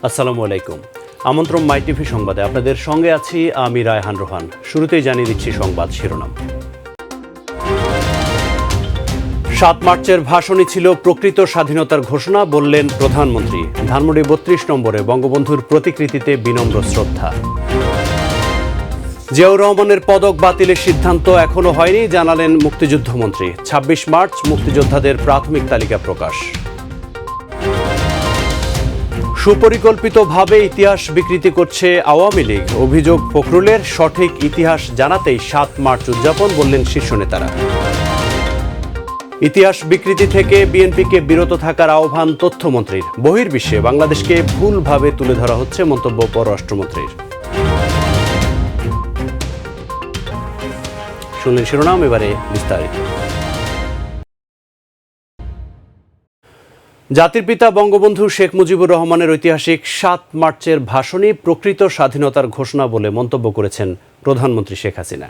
আসসালামু আলাইকুম। আমন্ত্রণ মাই টিভি সংবাদে আপনাদের সঙ্গে আছি আমি রায়হান রোহান। শুরুতেই জানিয়ে দিচ্ছি সংবাদ শিরোনাম। ৭ মার্চের ভাষণই ছিল প্রকৃত স্বাধীনতার ঘোষণা, বললেন প্রধানমন্ত্রী। ধানমন্ডি ৩২ নম্বরে বঙ্গবন্ধুর প্রতিকৃতিতে বিনম্র শ্রদ্ধা। জিয়াউর রহমানের পদক বাতিলের সিদ্ধান্ত এখনো হয়নি, জানালেন মুক্তিযুদ্ধমন্ত্রী। ২৬ মার্চ মুক্তিযোদ্ধাদের প্রাথমিক তালিকা প্রকাশ। সুপরিকল্পিতভাবে ইতিহাস বিকৃতি করছে আওয়ামী লীগ, অভিযোগ ফখরুলের। সঠিক ইতিহাস জানাতেই ৭ মার্চ উদযাপন, বললেন শীর্ষ নেতারা। ইতিহাস বিকৃতি থেকে বিএনপিকে বিরত থাকার আহ্বান তথ্যমন্ত্রীর। বহির্বিশ্বে বাংলাদেশকে ভুলভাবে তুলে ধরা হচ্ছে, মন্তব্য পররাষ্ট্রমন্ত্রীর। শুনলেন শিরোনাম, এবারে বিস্তারিত। জাতির পিতা বঙ্গবন্ধু শেখ মুজিবুর রহমানের ঐতিহাসিক ৭ মার্চের ভাষণই প্রকৃত স্বাধীনতার ঘোষণা বলে মন্তব্য করেছেন প্রধানমন্ত্রী শেখ হাসিনা।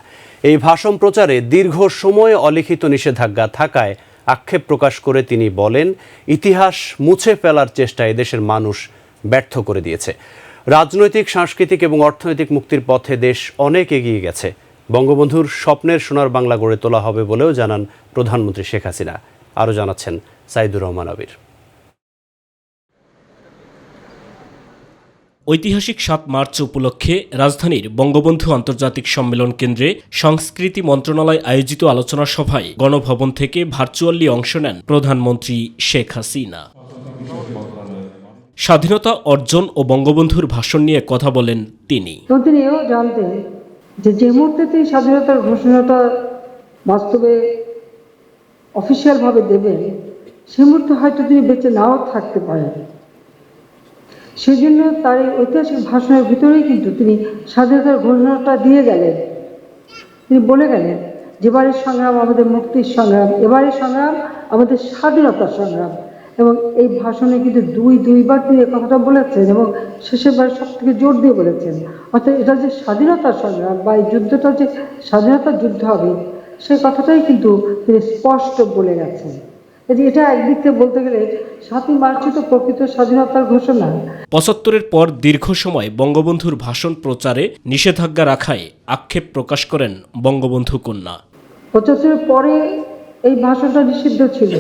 এই ভাষণ প্রচারে দীর্ঘ সময় অলিখিত নিষেধাজ্ঞা থাকায় আক্ষেপ প্রকাশ করে তিনি বলেন, ইতিহাস মুছে ফেলার চেষ্টায় দেশের মানুষ ব্যর্থ করে দিয়েছে। রাজনৈতিক, সাংস্কৃতিক এবং অর্থনৈতিক মুক্তির পথে দেশ অনেক এগিয়ে গেছে। বঙ্গবন্ধুর স্বপ্নের সোনার বাংলা গড়ে তোলা হবে বলেও জানান প্রধানমন্ত্রী শেখ হাসিনা। আরও জানাচ্ছেন সাইদুর রহমান আবির। ঐতিহাসিক ৭ মার্চ উপলক্ষে রাজধানীর বঙ্গবন্ধু আন্তর্জাতিক সম্মেলন কেন্দ্রে সংস্কৃতি মন্ত্রণালয় আয়োজিত আলোচনা সভায় গণভবন থেকে ভার্চুয়ালি অংশ নেন প্রধানমন্ত্রী শেখ হাসিনা। স্বাধীনতা অর্জন ও বঙ্গবন্ধুর ভাষণ নিয়ে কথা বলেন তিনি। তিনিও জানতেন যে মুহূর্তে স্বাধীনতার ঘোষণাটা বাস্তবে অফিসিয়ালভাবে দেবেন, সে মুহূর্তে হয়তো তিনি বেঁচে নাও থাকতে পারেন। সেজন্য তার এই ঐতিহাসিক ভাষণের ভিতরেই কিন্তু তিনি স্বাধীনতার ঘোষণাটা দিয়ে গেলেন। তিনি বলে গেলেন, যেবারের সংগ্রাম আমাদের মুক্তির সংগ্রাম, এবারের সংগ্রাম আমাদের স্বাধীনতার সংগ্রাম। এবং এই ভাষণে কিন্তু দুইবার তিনি এই কথাটা বলেছেন এবং শেষের বার সব থেকে জোর দিয়ে বলেছেন। অর্থাৎ এটা যে স্বাধীনতার সংগ্রাম বা এই যুদ্ধটা যে স্বাধীনতার যুদ্ধ হবে, সেই কথাটাই কিন্তু তিনি স্পষ্ট বলে গেছেন। এটা একদিক থেকে বলতে গেলে ৭ই মার্চ তো প্রকৃত স্বাধীনতার ঘোষণা। ৭৫-এর পর দীর্ঘ সময় বঙ্গবন্ধুর ভাষণ প্রচারে নিষেধাজ্ঞা রাখায় আক্ষেপ প্রকাশ করেন বঙ্গবন্ধু কন্যা। ৭৫-এর পরে এই ভাষণটা নিষিদ্ধ ছিল।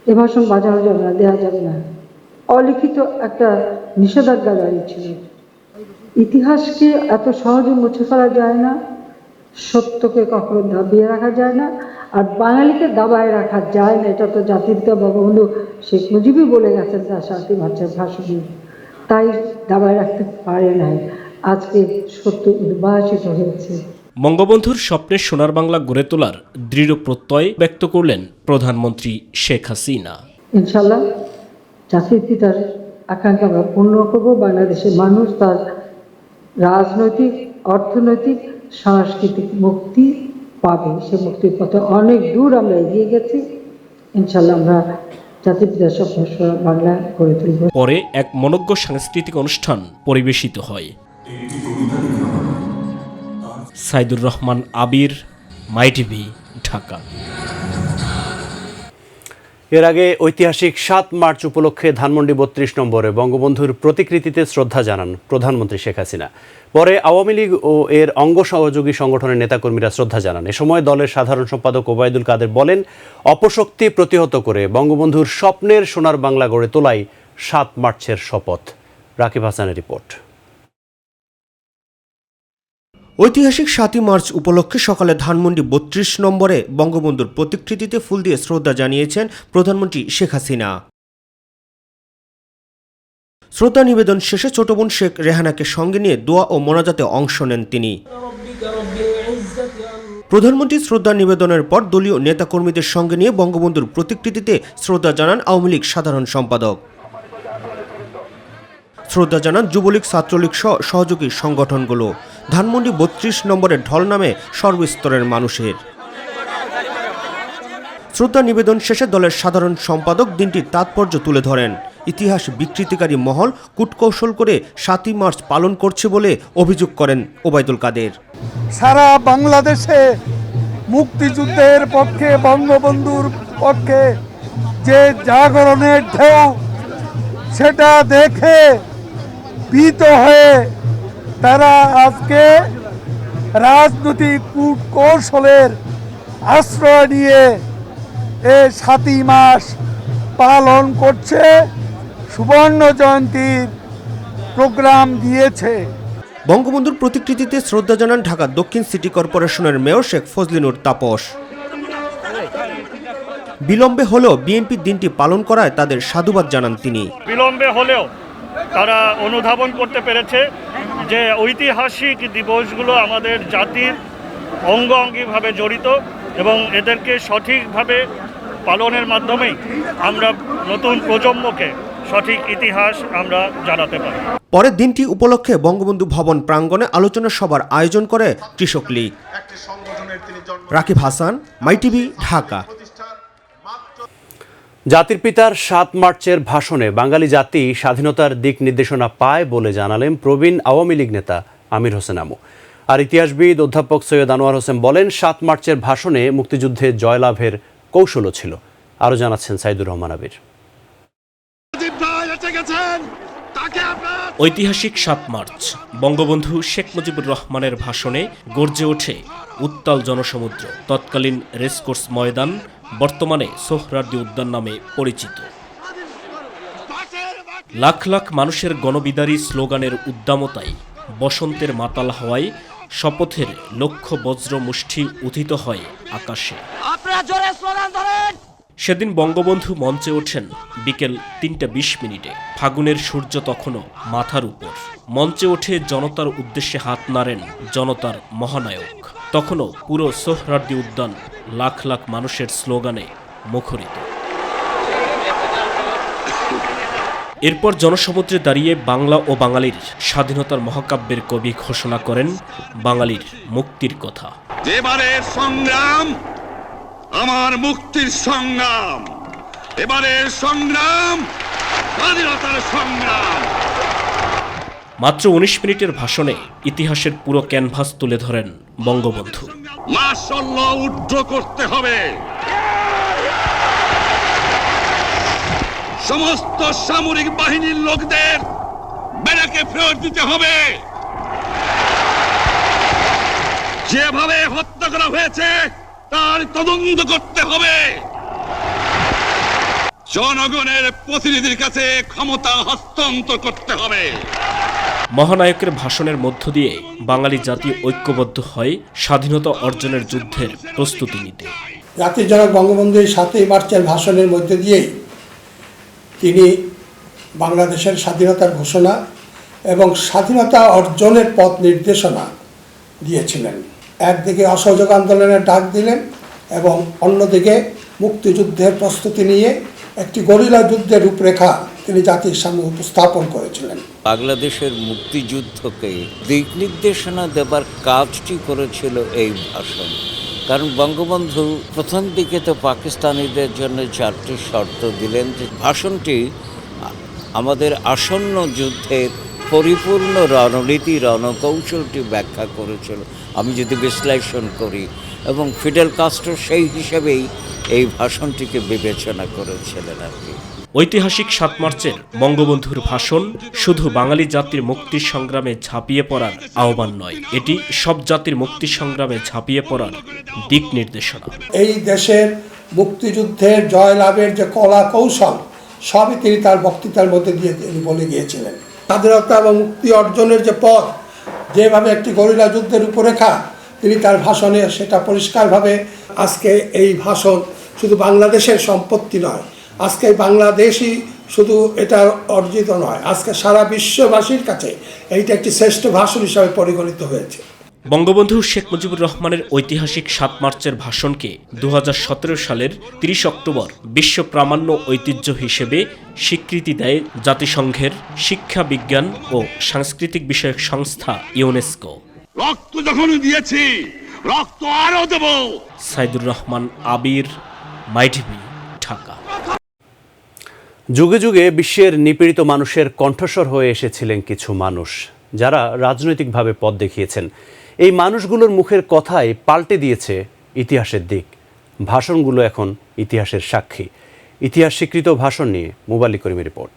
এ ভাষণ বাজানো যাবে না, দেওয়া যাবে না, অলিখিত একটা নিষেধাজ্ঞা জারি ছিল। ইতিহাসকে এত সহজে মুছে ফেলা যায় না, সত্যকে কখনো দাবিয়ে রাখা যায় না, আর বাঙালিকে দাবায় রাখা যায় না। এটা তো জাতির পিতা বঙ্গবন্ধু শেখ মুজিবই বলে গেছেন তার ৭ই মার্চের ভাষণে। তাই দাবায় রাখতে পারে নাই। আজকে সত্য উদ্ভাসিত হয়েছে। বঙ্গবন্ধুর স্বপ্নের সোনার বাংলা গড়ে তোলার দৃঢ় প্রত্যয় ব্যক্ত করলেন প্রধানমন্ত্রী শেখ হাসিনা। ইনশাল্লাহ জাতির পিতার আকাঙ্ক্ষা আমরা পূর্ণ করব। বাংলাদেশের মানুষ তার রাজনৈতিক, অর্থনৈতিক, সাংস্কৃতিক মুক্তি পাবে। সে মুক্তির পথে অনেক দূর আমরা এগিয়ে গেছি। ইনশাল্লাহ আমরা জাতির পিতার স্বপ্নের সোনার বাংলা গড়ে তুলব। পরে এক মনোজ্ঞ সাংস্কৃতিক অনুষ্ঠান পরিবেশিত হয়। সাইদুর রহমান আবির, মাই টিভি, ঢাকা। এর আগে ঐতিহাসিক ৭ মার্চ উপলক্ষে ধানমন্ডি ৩২ নম্বরে বঙ্গবন্ধুর প্রতিকৃতিতে শ্রদ্ধা জানান প্রধানমন্ত্রী শেখ হাসিনা। পরে আওয়ামী লীগ ও এর অঙ্গ সহযোগী সংগঠনের নেতাকর্মীরা শ্রদ্ধা জানান। এ সময় দলের সাধারণ সম্পাদক ওবায়দুল কাদের বলেন, অপশক্তি প্রতিহত করে বঙ্গবন্ধুর স্বপ্নের সোনার বাংলা গড়ে তোলাই ৭ মার্চের শপথ। রাকিব হাসানের রিপোর্ট। ঐতিহাসিক ৭ই মার্চ উপলক্ষে সকালে ধানমন্ডি ৩২ নম্বরে বঙ্গবন্ধুর প্রতিকৃতিতে ফুল দিয়ে শ্রদ্ধা জানিয়েছেন প্রধানমন্ত্রী শেখ হাসিনা। শ্রদ্ধা নিবেদন শেষে ছোট বোন শেখ রেহানাকে সঙ্গে নিয়ে দোয়া ও মোনাজাতে অংশ নেন তিনি। প্রধানমন্ত্রী শ্রদ্ধা নিবেদনের পর দলীয় নেতাকর্মীদের সঙ্গে নিয়ে বঙ্গবন্ধুর প্রতিকৃতিতে শ্রদ্ধা জানান আওয়ামী লীগ সাধারণ সম্পাদক। শ্রদ্ধা জানান যুবলীগ, ছাত্রলীগ সহ সহযোগী সংগঠনগুলো। ধানমন্ডি ৩২ নম্বরে ঢল নামে সর্বস্তরের মানুষের। শ্রদ্ধা নিবেদন শেষে দলের সাধারণ সম্পাদক দিনটির তাৎপর্য তুলে ধরেন। ইতিহাস বিকৃতিকারী মহল কূটকৌশল করে ৭ই মার্চ পালন করছে বলে অভিযোগ করেন ওবায়দুল কাদের। সারা বাংলাদেশে মুক্তিযুদ্ধের পক্ষে, বঙ্গবন্ধুর পক্ষে যে জাগরণের ঢেউ সেটা দেখে ভীত হয়ে তারা আজকে রাজনৈতিক কূটকৌশলের আশ্রয় নিয়ে এই 7ই মাস পালন করছে, সুবর্ণ জয়ন্তীর প্রোগ্রাম দিয়েছে। বঙ্গবন্ধুর প্রতিকৃতিতে শ্রদ্ধা জানান ঢাকা দক্ষিণ সিটি কর্পোরেশনের মেয়র শেখ ফজলিনুর তাপস। বিলম্বে হলেও বিএনপি দিনটি পালন করায় তাদের সাধুবাদ জানান তিনি। বিলম্বে হলেও তারা অনুধাবন করতে পেরেছে যে ঐতিহাসিক দিবসগুলো আমাদের জাতির অঙ্গাঙ্গিভাবে জড়িত এবং এদেরকে সঠিকভাবে পালনের মাধ্যমেই আমরা নতুন প্রজন্মকে সঠিক ইতিহাস আমরা জানাতে পারি। পরের দিনটি উপলক্ষে বঙ্গবন্ধু ভবন প্রাঙ্গণে আলোচনা সভার আয়োজন করে কৃষক লীগ। রাকিব হাসান, মাই টিভি, ঢাকা। জাতির পিতার 7 মার্চের ভাষণে বাঙালি জাতি স্বাধীনতার দিক নির্দেশনা পায় বলে জানালেন প্রবীণ আওয়ামী লীগ নেতা আমির হোসেন আমু। আর ইতিহাসবিদ অধ্যাপক সৈয়দ আনোয়ার হোসেন বলেন, 7 মার্চের ভাষণে মুক্তিযুদ্ধে জয়লাভের কৌশলও ছিল। আরও জানাচ্ছেন সাইদুর রহমান আবির। ঐতিহাসিক 7 মার্চ বঙ্গবন্ধু শেখ মুজিবুর রহমানের ভাষণে গর্জে ওঠে উত্তাল জনসমুদ্র। তৎকালীন রেসকোর্স ময়দান বর্তমানে সোহরাওয়ার্দী উদ্যান নামে পরিচিত। লাখ লাখ মানুষের গণবিদারী স্লোগানের উদ্দামতায় বসন্তের মাতাল হাওয়ায় শপথের লক্ষ্য বজ্র মুষ্টি উথিত হয় আকাশে। সেদিন বঙ্গবন্ধু মঞ্চে ওঠেন বিকেল 3:20 ফাগুনের সূর্য তখনও মাথার উপর। মঞ্চে ওঠে জনতার উদ্দেশ্যে হাত নাড়েন জনতার মহানায়ক। তখনও পুরো সোহরাওয়ার্দী উদ্যান লাখ লাখ মানুষের স্লোগানে মুখরিত। এরপর জনসমুদ্রে দাঁড়িয়ে বাংলা ও বাঙালির স্বাধীনতার মহাকাব্যের কবি ঘোষণা করেন বাঙালির মুক্তির কথা। এবারের সংগ্রাম আমার মুক্তির সংগ্রাম, এবারের সংগ্রাম স্বাধীনতার সংগ্রাম। মাত্র 19 মিনিটের ভাষণে ইতিহাসের পুরো ক্যানভাস তুলে ধরেন বঙ্গবন্ধু। মাশাআল্লাহ উদ্র করতে হবে, সমস্ত সামরিক বাহিনীর লোকদের ব্যারাকে ফেরত দিতে হবে, যেভাবে হত্যা করা হয়েছে তার তদন্ত করতে হবে, জনগণের প্রতিনিধির কাছে ক্ষমতা হস্তান্তর করতে হবে। মহানায়কের ভাষণের মধ্য দিয়ে বাঙালি জাতি ঐক্যবদ্ধ হয় স্বাধীনতা অর্জনের যুদ্ধের প্রস্তুতি নিতে। জাতির জনক বঙ্গবন্ধু 7ই মার্চের ভাষণের মধ্যে দিয়েই তিনি বাংলাদেশের স্বাধীনতার ঘোষণা এবং স্বাধীনতা অর্জনের পথ নির্দেশনা দিয়েছিলেন। একদিকে অসহযোগ আন্দোলনের ডাক দিলেন এবং অন্যদিকে মুক্তিযুদ্ধের প্রস্তুতি নিয়ে একটি গরিলা যুদ্ধের রূপরেখা তিনি জাতির সামনে উপস্থাপন করেছিলেন। বাংলাদেশের মুক্তিযুদ্ধকে দিক নির্দেশনা দেবার কাজটি করেছিল এই ভাষণ। কারণ বঙ্গবন্ধু প্রথম দিকে তো পাকিস্তানিদের জন্য 4টি শর্ত দিলেন, যে ভাষণটি আমাদের আসন্ন যুদ্ধের পরিপূর্ণ রণনীতি রণকৌশলটি ব্যাখ্যা করেছিল। আমি যদি বিশ্লেষণ করি, এবং ফিডেল কাস্ট্রো সেই হিসেবেই এই ভাষণটিকে বিবেচনা করেছিলেন আর কি। ঐতিহাসিক 7 মার্চের বঙ্গবন্ধুর ভাষণ শুধু বাঙালি জাতির মুক্তির সংগ্রামে ঝাঁপিয়ে পড়ার আহ্বান নয়, এটি সব জাতির মুক্তি সংগ্রামে ঝাঁপিয়ে পড়ার দিক নির্দেশনা। এই দেশের মুক্তিযুদ্ধের জয়লাভের যে কলা কৌশল সবই তিনি তার বক্তৃতার মধ্যে দিয়ে তিনি বলে গিয়েছিলেন। স্বাধীনতা এবং মুক্তি অর্জনের যে পথ, যেভাবে একটি গরিলা যুদ্ধের রূপরেখা তিনি তার ভাষণে সেটা পরিষ্কারভাবে। আজকে এই ভাষণ শুধু বাংলাদেশের সম্পত্তি নয়, আজকে বাংলাদেশই শুধু এটা অর্জিত নয়, আজকে সারা বিশ্ববাসীর কাছে এইটা একটি শ্রেষ্ঠ ভাষণ হিসাবে পরিগণিত হয়েছে। বঙ্গবন্ধু শেখ মুজিবুর রহমানের ঐতিহাসিক 7 মার্চের ভাষণকে 2017 সালের 30 অক্টোবর বিশ্ব প্রামাণ্য ঐতিহ্য হিসেবে স্বীকৃতি দেয় জাতিসংঘের শিক্ষা, বিজ্ঞান ও সাংস্কৃতিক বিষয়ক সংস্থা ইউনেস্কো। রক্ত যখন দিয়েছি, রক্ত আরো দেব। সাইদুর রহমান আবির, মাই টিভি, ঢাকা। যুগে যুগে বিশ্বের নিপীড়িত মানুষের কণ্ঠস্বর হয়ে এসেছিলেন কিছু মানুষ, যারা রাজনৈতিকভাবে পথ দেখিয়েছেন। এই মানুষগুলোর মুখের কথাই পাল্টে দিয়েছে ইতিহাসের দিক। ভাষণগুলো এখন ইতিহাসের সাক্ষী। ইতিহাস স্বীকৃত ভাষণ নিয়ে মুবাল্লিক করিমের রিপোর্ট।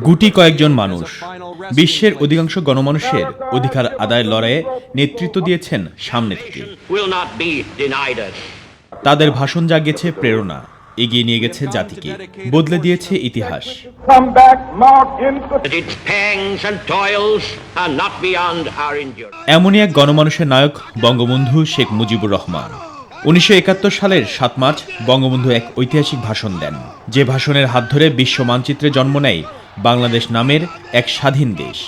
গুটি কয়েকজন মানুষ বিশ্বের অধিকাংশ গণমানুষের অধিকার আদায়ের লড়াইয়ে নেতৃত্ব দিয়েছেন সামনে থেকে। তাদের ভাষণ জাগিয়েছে প্রেরণা, এগিয়ে নিয়ে গেছে জাতিকে, বদলে দিয়েছে ইতিহাস। এমনই এক গণমানুষের নায়ক বঙ্গবন্ধু শেখ মুজিবুর রহমান। 1971 সালের 7 মার্চ বঙ্গবন্ধু এক ঐতিহাসিক ভাষণ দেন, যে ভাষণের হাত ধরে বিশ্ব মানচিত্রে জন্ম নেয় বাংলাদেশ নামের এক স্বাধীন দেশ।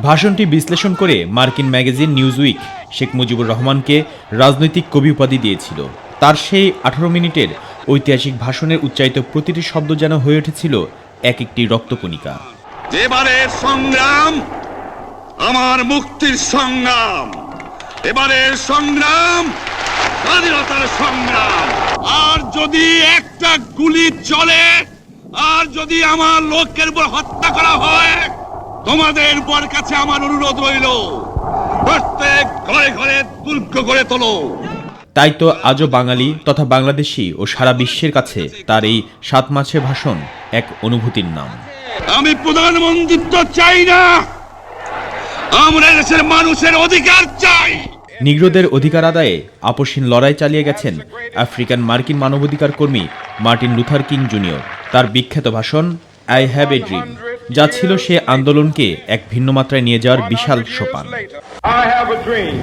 ভাষণটি বিশ্লেষণ করে মার্কিন ম্যাগাজিন নিউজউইক শেখ মুজিবুর রহমানকে রাজনৈতিক কবি উপাধি দিয়েছিল। তার সেই 18 মিনিটের ঐতিহাসিক ভাষণের উচ্চারিত প্রতিটি শব্দ যেন হয়ে উঠেছিল এক একটি রক্তকণিকা। এবারের সংগ্রাম আমার মুক্তির সংগ্রাম, এবারের সংগ্রাম স্বাধীনতার সংগ্রাম। আর যদি একটা গুলি চলে, আর যদি আমার লোকের উপর হত্যা করা হয়, তোমাদের উপর কাছে আমার অনুরোধ রইল, প্রত্যেক ঘরে ঘরে দুর্গ গড়ে তোলো। তাই তো আজও বাঙালি তথা বাংলাদেশি ও সারা বিশ্বের কাছে তার এই 7 মার্চের ভাষণ এক অনুভূতির নাম। আমি প্রধানমন্ত্রিত্ব চাই না, আমরা দেশের মানুষের অধিকার চাই। নিগ্রোদের অধিকার আদায়ে আপসহীন লড়াই চালিয়ে গেছেন আফ্রিকান মার্কিন মানবাধিকার কর্মী মার্টিন লুথার কিং জুনিয়র। তার বিখ্যাত ভাষণ আই হ্যাভ এ ড্রিম, যা ছিল সে আন্দোলনকে এক ভিন্ন মাত্রায় নিয়ে যাওয়ার বিশাল সোপান। I have a dream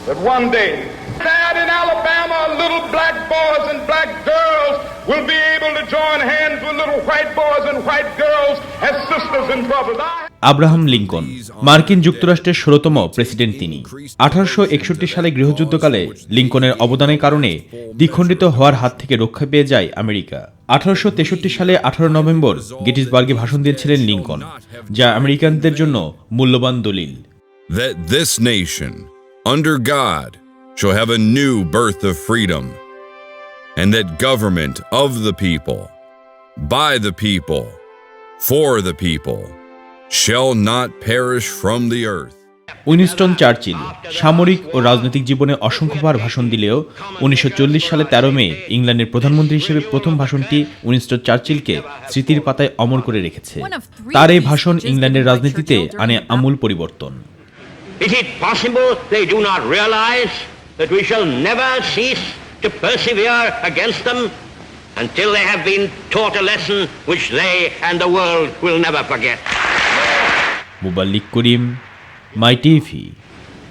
that one day that in Alabama little black boys and black girls will be able to join hands with little white boys and white girls as sisters and brothers. Abraham Lincoln মার্কিন যুক্তরাষ্ট্রের 16তম president. তিনি 1861 সালে গৃহযুদ্ধকালে লিঙ্কনের অবদানের কারণে দ্বিখণ্ডিত হওয়ার হাত থেকে রক্ষা পেয়ে যায় আমেরিকা। 1863 সালে 18 নভেম্বর গেটিসবার্গে ভাষণ দিয়েছিলেন লিঙ্কন, যা আমেরিকানদের জন্য মূল্যবান দলিল। That this nation under God shall have a new birth of freedom, and that government of the people, by the people, for the people, shall not perish from the earth. Winston Churchill সামরিক ও রাজনৈতিক জীবনে অসংখ্যবার ভাষণ দিলেও 1940 সালে 13 মে ইংল্যান্ডের প্রধানমন্ত্রী হিসেবে প্রথম ভাষণটি উইনস্টন চার্চিলকে স্মৃতির পাতায় অমর করে রেখেছে। তার এই ভাষণ ইংল্যান্ডের রাজনীতিতে আনে আমূল পরিবর্তন। Is it possible they do not realize that we shall never cease to persevere against them until they have been taught a lesson which they and the world will never forget? Muballik Karim, my TV.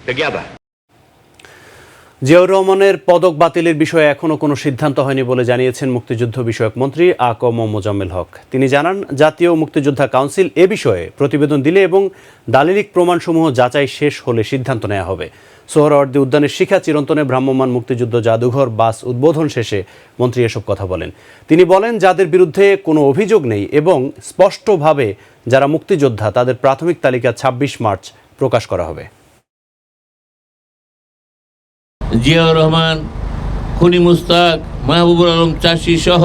Together. Ziaur রহমানের পদক বাতিলের বিষয়ে এখনও কোনো সিদ্ধান্ত হয়নি বলে জানিয়েছেন মুক্তিযুদ্ধ বিষয়ক মন্ত্রী আ.ক.ম. মোজাম্মেল হক। তিনি জানান, জাতীয় মুক্তিযোদ্ধা কাউন্সিল এ বিষয়ে প্রতিবেদন দিলে এবং দালিলিক প্রমাণসমূহ যাচাই শেষ হলে সিদ্ধান্ত নেওয়া হবে। সোহরাওয়ার্দী উদ্যানের শিখা চিরন্তনে ভ্রাম্যমাণ মুক্তিযুদ্ধ জাদুঘর বাস উদ্বোধন শেষে মন্ত্রী এসব কথা বলেন। তিনি বলেন, যাদের বিরুদ্ধে কোনো অভিযোগ নেই এবং স্পষ্টভাবে যারা মুক্তিযোদ্ধা তাদের প্রাথমিক তালিকা 26 মার্চ প্রকাশ করা হবে। জিয়াউর রহমান, খুনি মুস্তাক, মাহবুবুল আলম চাষি সহ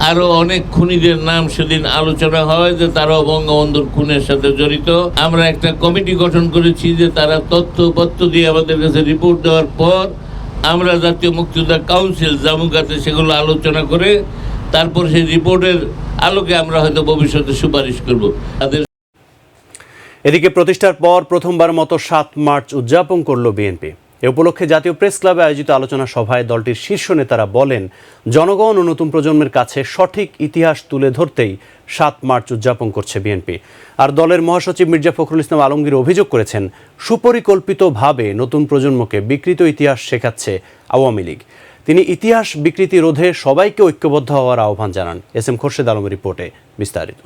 আরো অনেক খুনিদের নাম সেদিন আলোচনা হয় যে তারাও বঙ্গবন্ধুর খুনের সাথে জড়িত। আমরা একটা কমিটি গঠন করেছি যে তারা তথ্যপত্র দিয়ে আমাদের কাছে রিপোর্ট দেওয়ার পর আমরা জাতীয় মুক্তিযোদ্ধা কাউন্সিল জামুকাতে সেগুলো আলোচনা করে তারপর সেই রিপোর্টের আলোকে আমরা হয়তো ভবিষ্যতে সুপারিশ করব। এদিকে প্রতিষ্ঠার পর প্রথমবার মতো 7 মার্চ উদযাপন করল বিএনপি। এ উপলক্ষে জাতীয় প্রেস ক্লাবে আয়োজিত আলোচনা সভায় দলটির শীর্ষ নেতারা বলেন, জনগণ ও নতুন প্রজন্মের কাছে সঠিক ইতিহাস তুলে ধরতেই 7 মার্চ উদযাপন করছে বিএনপি। আর দলের মহাসচিব মির্জা ফখরুল ইসলাম আলমগীর অভিযোগ করেছেন, সুপরিকল্পিতভাবে নতুন প্রজন্মকে বিকৃত ইতিহাস শেখাচ্ছে আওয়ামী লীগ। তিনি ইতিহাস বিকৃতি রোধে সবাইকে ঐক্যবদ্ধ হওয়ার আহ্বান জানান। এস এম খোরশেদ আলমের রিপোর্টে বিস্তারিত।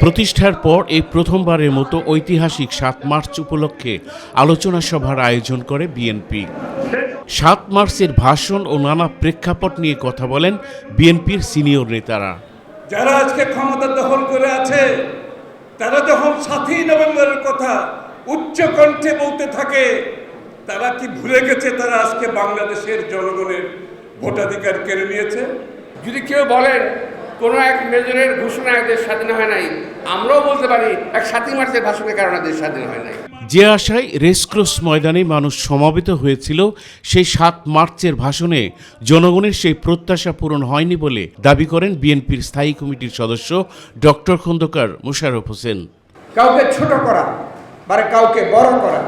প্রতিষ্ঠার পর এই প্রথমবারের মতো ঐতিহাসিক 7 মার্চ উপলক্ষে আলোচনা সভার আয়োজন করে বিএনপি। 7 মার্চের ভাষণ ও নানা প্রেক্ষাপট নিয়ে কথা বলেন বিএনপির সিনিয়র নেতারা। যারা আজকে ক্ষমতা দখল করে আছে তারা যখন 7ই নভেম্বরের কথা উচ্চ কণ্ঠে বলতে থাকে, তারা কি ভুলে গেছে তারা আজকে বাংলাদেশের জনগণের ভোটাধিকার কেড়ে নিয়েছে? যদি কেউ বলেন কোনো এক মেজরের ঘোষণায় দেশ স্বাধীন হয় নাই, আমরাও বলতে পারি এক 7ই মার্চের ভাষণের কারণে দেশ স্বাধীন হয় নাই। যে আশায় রেসকোর্স ময়দানে মানুষ সমবেত হয়েছিল, সেই ৭ মার্চের ভাষণে জনগণের সেই প্রত্যাশা পূরণ হয়নি বলে দাবি করেন বিএনপির স্থায়ী কমিটির সদস্য ডক্টর খন্দকার মোশাররফ হোসেন। কাউকে ছোট করা বা কাউকে বড় করা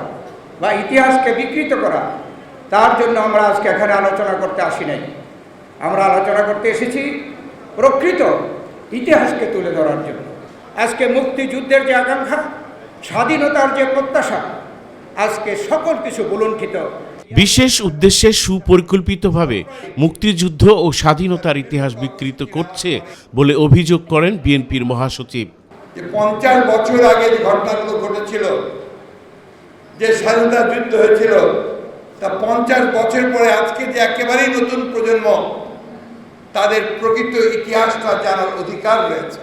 বা ইতিহাসকে বিকৃত করা, তার জন্য আমরা আজকে এখানে আলোচনা করতে আসি নাই। আমরা আলোচনা করতে এসেছি প্রকৃত ইতিহাসকে তুলে ধরার জন্য। আজকে মুক্তিযুদ্ধের যে আকাঙ্ক্ষা, স্বাধীনতার যে প্রত্যাশা, আজকে সকল কিছু বুলুণ্ঠিত। বিশেষ উদ্দেশ্যে সুপরিকল্পিতভাবে মুক্তিযুদ্ধ ও স্বাধীনতার ইতিহাস বিকৃত করছে বলে অভিযোগ করেন বিএনপির মহাসচিব। 50 বছর আগে যে ঘটনাগুলো ঘটেছিল, যে স্বাধীনতা যুদ্ধ হয়েছিল, তা 50 বছর পরে আজকে যে একেবারেই নতুন প্রজন্ম, তাদের প্রকৃত ইতিহাসটা জানার অধিকার রয়েছে।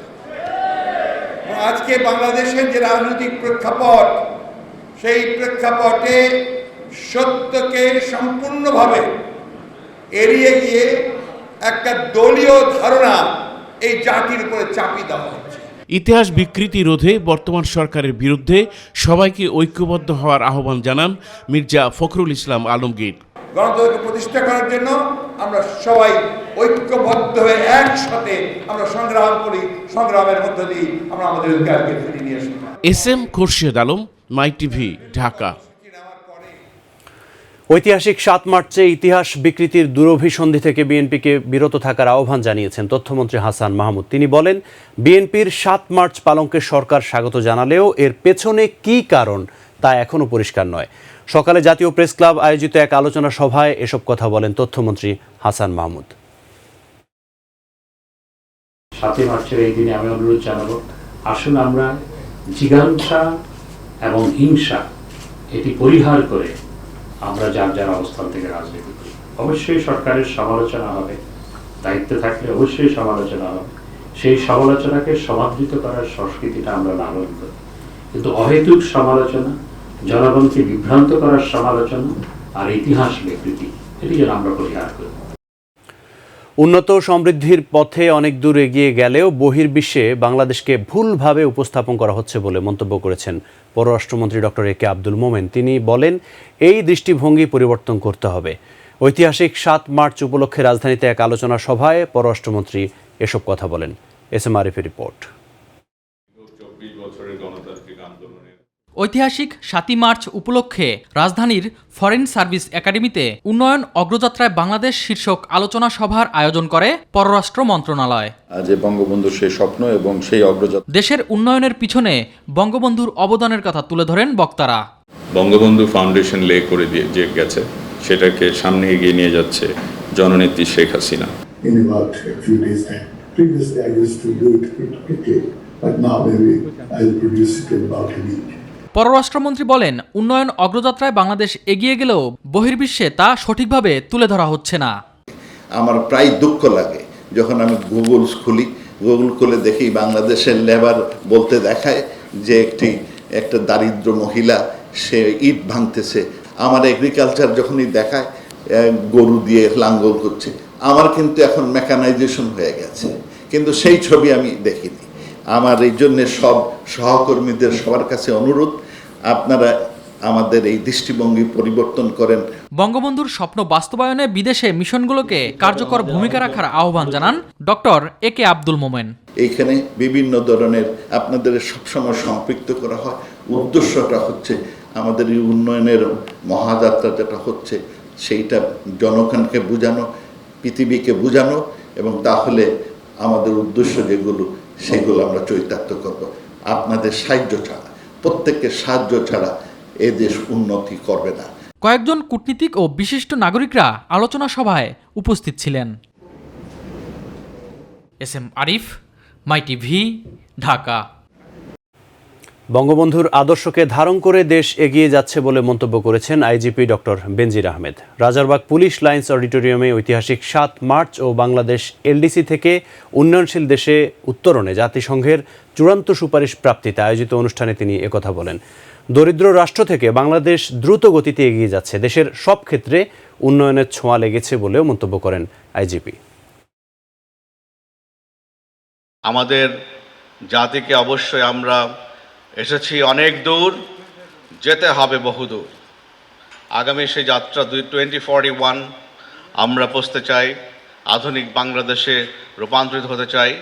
আজকে বাংলাদেশের যে রাজনৈতিক প্রেক্ষাপট, সেই প্রেক্ষাপটে সত্যকে সম্পূর্ণভাবে এড়িয়ে গিয়ে একটা দলীয় ধারণা এই জাতির উপরে চাপিয়ে দেওয়া হচ্ছে। ইতিহাস বিকৃতি রোধে বর্তমান সরকারের বিরুদ্ধে সবাইকে ঐক্যবদ্ধ হওয়ার আহ্বান জানান মির্জা ফখরুল ইসলাম আলমগীর। গণতন্ত্রকে প্রতিষ্ঠা করার জন্য আমরা সবাই ঐক্যবদ্ধ হয়ে একসাথে আমরা সংগ্রাম করি, সংগ্রামের মধ্য দিয়ে আমরা আমাদের অধিকারকে ফিরিয়ে নিয়ে আসি। SM খোরশেদ আলম, মাই টিভি, ঢাকা। ঐতিহাসিক ৭ মার্চে ইতিহাস বিকৃতির দুরভিসন্ধি থেকে বিএনপিকে বিরত থাকার আহ্বান জানিয়েছেন তথ্যমন্ত্রী হাসান মাহমুদ। তিনি বলেন, বিএনপির ৭ মার্চ পালনকে সরকার স্বাগত জানালেও এর পেছনে কী কারণ তা এখনও পরিষ্কার নয়। সকালে জাতীয় প্রেস ক্লাব আয়োজিত এক আলোচনা সভায় এসব কথা বলেন তথ্যমন্ত্রী হাসান মাহমুদ। ৭ মার্চের এই দিনে আমি অনুরোধ জানাবো, আসুন আমরা জিজ্ঞাসা এবং হিংসা এটি পরিহার করে আমরা যার যার অবস্থান থেকে রাজনীতি করি। অবশ্যই সরকারের সমালোচনা হবে, দায়িত্বে থাকলে অবশ্যই সমালোচনা হবে। সেই সমালোচনাকে সমাদৃত করার সংস্কৃতিটা আমরা লালন করি, কিন্তু অহেতুক সমালোচনা, জনগণকে বিভ্রান্ত করার সমালোচনা আর ইতিহাস বিকৃতি, এটি যেন আমরা পরিহার করি। উন্নত সমৃদ্ধির পথে অনেক দূর এগিয়ে গেলেও বহির্বিশ্বে বাংলাদেশকে ভুলভাবে উপস্থাপন করা হচ্ছে বলে মন্তব্য করেছেন পররাষ্ট্রমন্ত্রী ডক্টর এ কে আব্দুল মোমেন। তিনি বলেন, এই দৃষ্টিভঙ্গি পরিবর্তন করতে হবে। ঐতিহাসিক ৭ মার্চ উপলক্ষে রাজধানীতে এক আলোচনা সভায় পররাষ্ট্রমন্ত্রী এসব কথা বলেন। SM আরিফের রিপোর্ট। ঐতিহাসিক ৭ মার্চ উপলক্ষে রাজধানীর ফরেন সার্ভিস একাডেমিতে উন্নয়ন অগ্রযাত্রায় বাংলাদেশ শীর্ষক আলোচনা সভার আয়োজন করে পররাষ্ট্র মন্ত্রণালয়। যে বঙ্গবন্ধুর সেই স্বপ্ন এবং সেই অগ্রযাত্রা, দেশের উন্নয়নের পিছনে বঙ্গবন্ধুর অবদানের কথা তুলে ধরেন বক্তারা। বঙ্গবন্ধু ফাউন্ডেশন লে করে দিয়ে যে গেছে, সেটাকে সামনে এগিয়ে নিয়ে যাচ্ছে জননেত্রী শেখ হাসিনা। পররাষ্ট্রমন্ত্রী বলেন, উন্নয়ন অগ্রযাত্রায় বাংলাদেশ এগিয়ে গেলেও বহির্বিশ্বে তা সঠিকভাবে তুলে ধরা হচ্ছে না। আমার প্রায় দুঃখ লাগে যখন আমি গুগল খুলে দেখি বাংলাদেশের লেবার বলতে দেখায় যে একটা দারিদ্র মহিলা সে ইট ভাঙতেছে। আমার এগ্রিকালচার যখনই দেখায় গরু দিয়ে লাঙ্গল করছে। আমার কিন্তু এখন মেকানাইজেশন হয়ে গেছে, কিন্তু সেই ছবি আমি দেখিনি। আমার এই জন্যে সব সহকর্মীদের সবার কাছে অনুরোধ, আপনারা আমাদের এই দৃষ্টিভঙ্গি পরিবর্তন করেন। বঙ্গবন্ধুর স্বপ্ন বাস্তবায়নে বিদেশে মিশনগুলোকে কার্যকর ভূমিকা রাখার আহ্বান জানান ডক্টর এ কে আব্দুল মোমেন। এইখানে বিভিন্ন ধরনের আপনাদের সবসময় সম্পৃক্ত করা হয়। উদ্দেশ্যটা হচ্ছে আমাদের এই উন্নয়নের মহাযাত্রা যেটা হচ্ছে, সেইটা জনগণকে বোঝানো, পৃথিবীকে বোঝানো, এবং তাহলে আমাদের উদ্দেশ্য যেগুলো সেগুলো আমরা চরিতার্থ করব। আপনাদের সাহায্য ছাড়া, প্রত্যেকের সাহায্য ছাড়া এ দেশ উন্নতি করবে না। কয়েকজন কূটনীতিক ও বিশিষ্ট নাগরিকরা আলোচনা সভায় উপস্থিত ছিলেন। SM আরিফ, মাই টিভি, ঢাকা। বঙ্গবন্ধুর আদর্শকে ধারণ করে দেশ এগিয়ে যাচ্ছে বলে মন্তব্য করেছেন আইজিপি ডক্টর বেনজির আহমেদ। রাজারবাগ পুলিশ লাইন্স অডিটোরিয়ামে ঐতিহাসিক ৭ মার্চ ও বাংলাদেশ এলডিসি থেকে উন্নয়নশীল দেশে উত্তরণে জাতিসংঘের চূড়ান্ত সুপারিশ প্রাপ্তিতে আয়োজিত অনুষ্ঠানে তিনি একথা বলেন। দরিদ্র রাষ্ট্র থেকে বাংলাদেশ দ্রুত গতিতে এগিয়ে যাচ্ছে, দেশের সব ক্ষেত্রে উন্নয়নের ছোঁয়া লেগেছে বলেও মন্তব্য করেন আইজিপি। আমাদের জাতিকে অবশ্যই আমরা এসেছি অনেক দূর, যেতে হবে বহুদূর। আগামী সেই যাত্রা 2041 আমরা পৌঁছতে চাই, আধুনিক বাংলাদেশে রূপান্তরিত হতে চাই।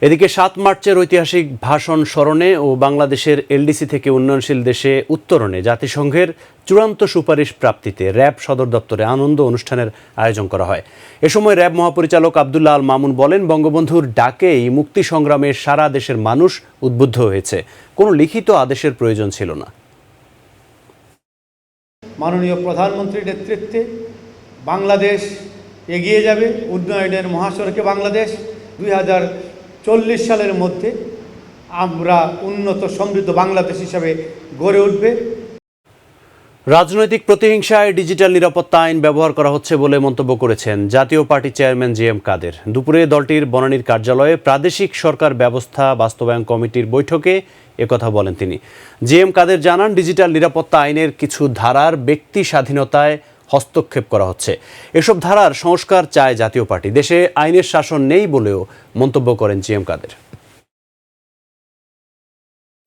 এদিকে 7 মার্চের ঐতিহাসিক ভাষণ স্মরণে ও বাংলাদেশের এলডিসি থেকে উন্নয়নশীল দেশে উত্তরণে জাতিসংঘের চূড়ান্ত সুপারিশ প্রাপ্তিতে র্যাব সদর দপ্তরে আনন্দ অনুষ্ঠানের আয়োজন করা হয়। এ সময় র্যাব মহাপরিচালক আব্দুল্লাহ আল মামুন বলেন, বঙ্গবন্ধুর ডাকেই মুক্তি সংগ্রামে সারা দেশের মানুষ উদ্বুদ্ধ হয়েছে, কোনো লিখিত আদেশের প্রয়োজন ছিল না। মাননীয় প্রধানমন্ত্রীর নেতৃত্বে বাংলাদেশ এগিয়ে যাবে, উন্নয়নের মহাসড়কে বাংলাদেশ 2040 সালের মধ্যে আমরা উন্নত সমৃদ্ধ বাংলাদেশ হিসাবে গড়ে উঠবে। রাজনৈতিক প্রতিহিংসায় ডিজিটাল নিরাপত্তা আইন ব্যবহার করা হচ্ছে বলে মন্তব্য করেছেন জাতীয় পার্টি চেয়ারম্যান জি.এম. কাদের। দুপুরে দলটির বনানীর কার্যালয়ে প্রাদেশিক সরকার ব্যবস্থা বাস্তবায়ন কমিটির বৈঠকে একথা বলেন তিনি। জি.এম. কাদের জানান, ডিজিটাল নিরাপত্তা আইনের কিছু ধারার ব্যক্তি স্বাধীনতায় হস্তক্ষেপ করা হচ্ছে। এসব ধারার সংস্কার চায় জাতীয় পার্টি। দেশে আইনের শাসন নেই বলেও মন্তব্য করেন জি.এম. কাদের।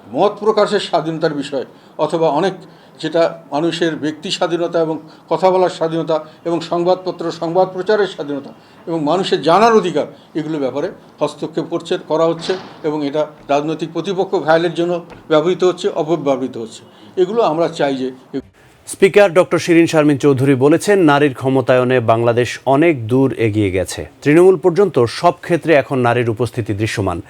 মত প্রকাশের স্বাধীনতার বিষয় অথবা অনেক যেটা মানুষের ব্যক্তি স্বাধীনতা এবং কথা বলার স্বাধীনতা এবং সংবাদপত্র সংবাদ প্রচারের স্বাধীনতা এবং মানুষের জানার অধিকার, এগুলো ব্যাপারে হস্তক্ষেপ করা হচ্ছে এবং এটা রাজনৈতিক প্রতিপক্ষ ঘায়েলের জন্য ব্যবহৃত হচ্ছে, অপব্যবহৃত হচ্ছে। এগুলো আমরা চাই যে স্পিকার ডক্টর শিরিন শারমিন চৌধুরী বলেছেন, নারীর ক্ষমতায়নে বাংলাদেশ অনেক দূর এগিয়ে গেছে। তৃণমূল পর্যন্ত সব ক্ষেত্রে এখন নারীর উপস্থিতি দৃশ্যমান।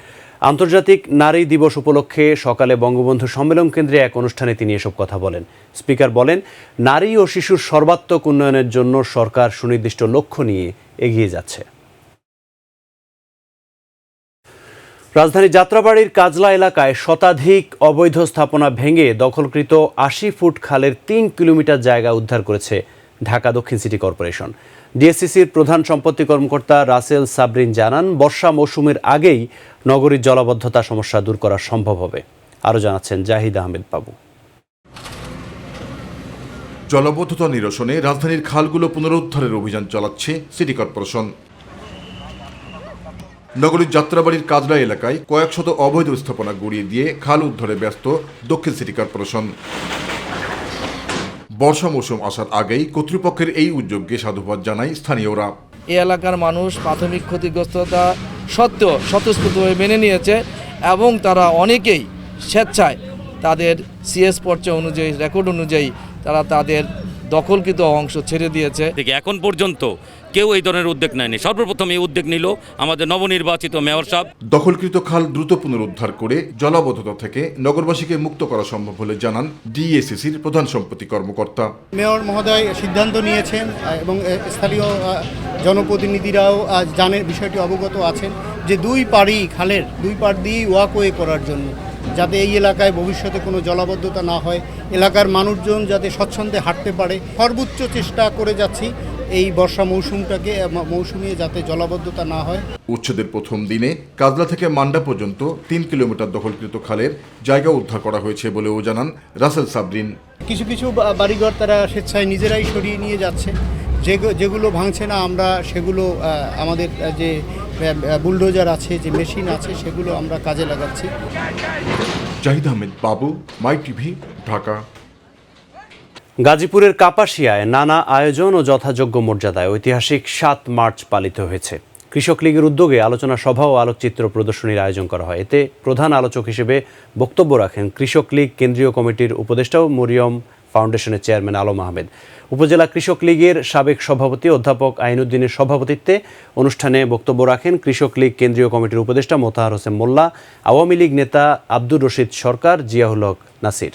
আন্তর্জাতিক নারী দিবস উপলক্ষে সকালে বঙ্গবন্ধু সম্মেলন কেন্দ্রে এক অনুষ্ঠানে তিনি এসব কথা বলেন। স্পিকার বলেন, নারী ও শিশুর সর্বাত্মক উন্নয়নের জন্য সরকার সুনির্দিষ্ট লক্ষ্য নিয়ে এগিয়ে যাচ্ছে। রাজধানী যাত্রাবাড়ির কাজলা এলাকায় শতাধিক অবৈধ স্থাপনা ভেঙে দখলকৃত 80 ফুট খালের 3 কিলোমিটার জায়গা উদ্ধার করেছে ঢাকা দক্ষিণ সিটি কর্পোরেশন। ডিএসসিসির প্রধান সম্পত্তি কর্মকর্তা রাসেল সাবরিন জানান, বর্ষা মৌসুমের আগেই নগরীর জলাবদ্ধতা সমস্যা দূর করা সম্ভব হবে। আরও জানাচ্ছেন জাহিদ আহমেদ বাবু। জলাবদ্ধতা নিরসনে রাজধানীর খালগুলো পুনরুদ্ধারের অভিযান চালাচ্ছে সিটি কর্পোরেশন। নগরীর যাত্রাবাড়ির কাজলা এলাকায় কয়েক শত অবৈধ স্থাপনা গড়িয়ে দিয়ে খাল উদ্ধারে ব্যস্ত দক্ষিণ সিটি কর্পোরেশন। বর্ষা মৌসুম আসার আগেই কর্তৃপক্ষের এই উদ্যোগকে সাধুবাদ জানায় স্থানীয়রা। এই এলাকার মানুষ প্রাথমিক ক্ষতিগ্রস্ততা সত্ত্বেও স্বতঃস্ফূর্তভাবে মেনে নিয়েছে এবং তারা অনেকেই স্বেচ্ছায় তাদের সিএস পর্চা অনুযায়ী রেকর্ড অনুযায়ী তারা তাদের দখলকৃত অংশ ছেড়ে দিয়েছে। এখন পর্যন্ত কেউ এই ধরনের উদ্যোগ নেয়নি। সর্বপ্রথম এই উদ্যোগ নিল আমাদের নবনির্বাচিত মেয়র সাহেব। দখলকৃত খাল দ্রুত পুনরুদ্ধার করে জলাবদ্ধতা থেকে নগরবাসীকে মুক্ত করা সম্ভব বলে জানান ডিএসসিসির প্রধান সম্পত্তি কর্মকর্তা। মেয়র মহোদয় সিদ্ধান্ত নিয়েছেন এবং স্থানীয় জনপ্রতিনিধিরাও জানেন, বিষয়টি অবগত আছেন যে খালের দুই পাড় দিয়ে ওয়াকওয়ে করার জন্য, যাতে এই এলাকায় ভবিষ্যতে কোনো জলাবদ্ধতা না হয়, এলাকার মানুষজন যাতে স্বচ্ছন্দে হাঁটতে পারে। সর্বোচ্চ চেষ্টা করে যাচ্ছি এই বর্ষা মৌসুমে যাতে জলাবদ্ধতা না হয়। উচ্ছেদের প্রথম দিনে কাজলা থেকে মান্ডা পর্যন্ত 3 কিলোমিটার দখলকৃত খালের জায়গা উদ্ধার করা হয়েছে বলেও জানান রাসেল সাবরিন। কিছু কিছু বাড়িঘর তারা স্বেচ্ছায় নিজেরাই সরিয়ে নিয়ে যাচ্ছে, যেগুলো ভাঙছে না আমরা সেগুলো আমাদের যে বুলডোজার আছে, যে মেশিন আছে, সেগুলো আমরা কাজে লাগাচ্ছি। জাহিদ আহমেদ বাবু, মাই টিভি, ঢাকা। গাজীপুরের কাপাসিয়ায় নানা আয়োজন ও যথাযোগ্য মর্যাদায় ঐতিহাসিক 7 মার্চ পালিত হয়েছে। কৃষক লীগের উদ্যোগে আলোচনা সভা ও আলোকচিত্র প্রদর্শনীর আয়োজন করা হয়। এতে প্রধান আলোচক হিসেবে বক্তব্য রাখেন কৃষক লীগ কেন্দ্রীয় কমিটির উপদেষ্টা ও মরিয়ম ফাউন্ডেশনের চেয়ারম্যান আলম আহমেদ। উপজেলা কৃষক লীগের সাবেক সভাপতি অধ্যাপক আইনউদ্দিনের সভাপতিত্বে অনুষ্ঠানে বক্তব্য রাখেন কৃষক লীগ কেন্দ্রীয় কমিটির উপদেষ্টা মোতাহার হোসেন মোল্লা, আওয়ামী লীগ নেতা আব্দুর রশিদ সরকার, জিয়াউল হক নাসির।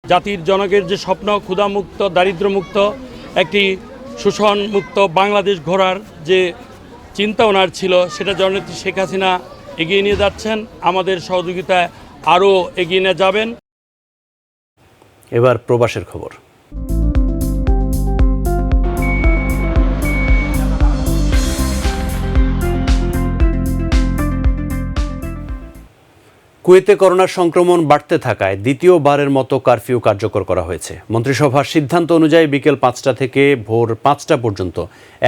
জাতির জনকের যে স্বপ্ন, ক্ষুধামুক্ত, দারিদ্র্যমুক্ত, একটি শোষণমুক্ত বাংলাদেশ গড়ার যে চিন্তা ওনার ছিল, সেটা জননেত্রী শেখ হাসিনা এগিয়ে নিয়ে যাচ্ছেন। আমাদের সহযোগিতায় আরও এগিয়ে নিয়ে যাবেন। এবার প্রবাসের খবর। কুয়েতে করোনার সংক্রমণ বাড়তে থাকায় দ্বিতীয়বারের মতো কারফিউ কার্যকর করা হয়েছে। মন্ত্রিসভার সিদ্ধান্ত অনুযায়ী বিকেল ৫টা থেকে ভোর ৫টা পর্যন্ত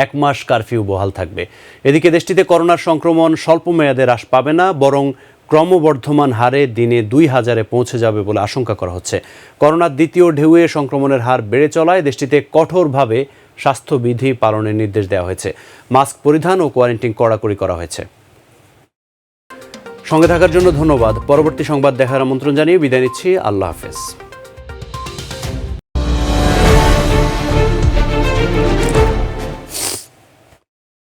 ১ মাস কারফিউ বহাল থাকবে। এদিকে দেশটিতে করোনার সংক্রমণ স্বল্প মেয়াদে হ্রাস পাবে না, বরং ক্রমবর্ধমান হারে দিনে ২,০০০-এ পৌঁছে যাবে বলে আশঙ্কা করা হচ্ছে। করোনার দ্বিতীয় ঢেউয়ে সংক্রমণের হার বেড়ে চলায় দেশটিতে কঠোরভাবে স্বাস্থ্যবিধি পালনের নির্দেশ দেওয়া হয়েছে। মাস্ক পরিধান ও কোয়ারেন্টাইন কড়াকড়ি করা হয়েছে। সঙ্গে থাকার জন্য ধন্যবাদ। পরবর্তী সংবাদ দেখার আমন্ত্রণ জানিয়ে বিদায় নিচ্ছি। আল্লাহ হাফেজ।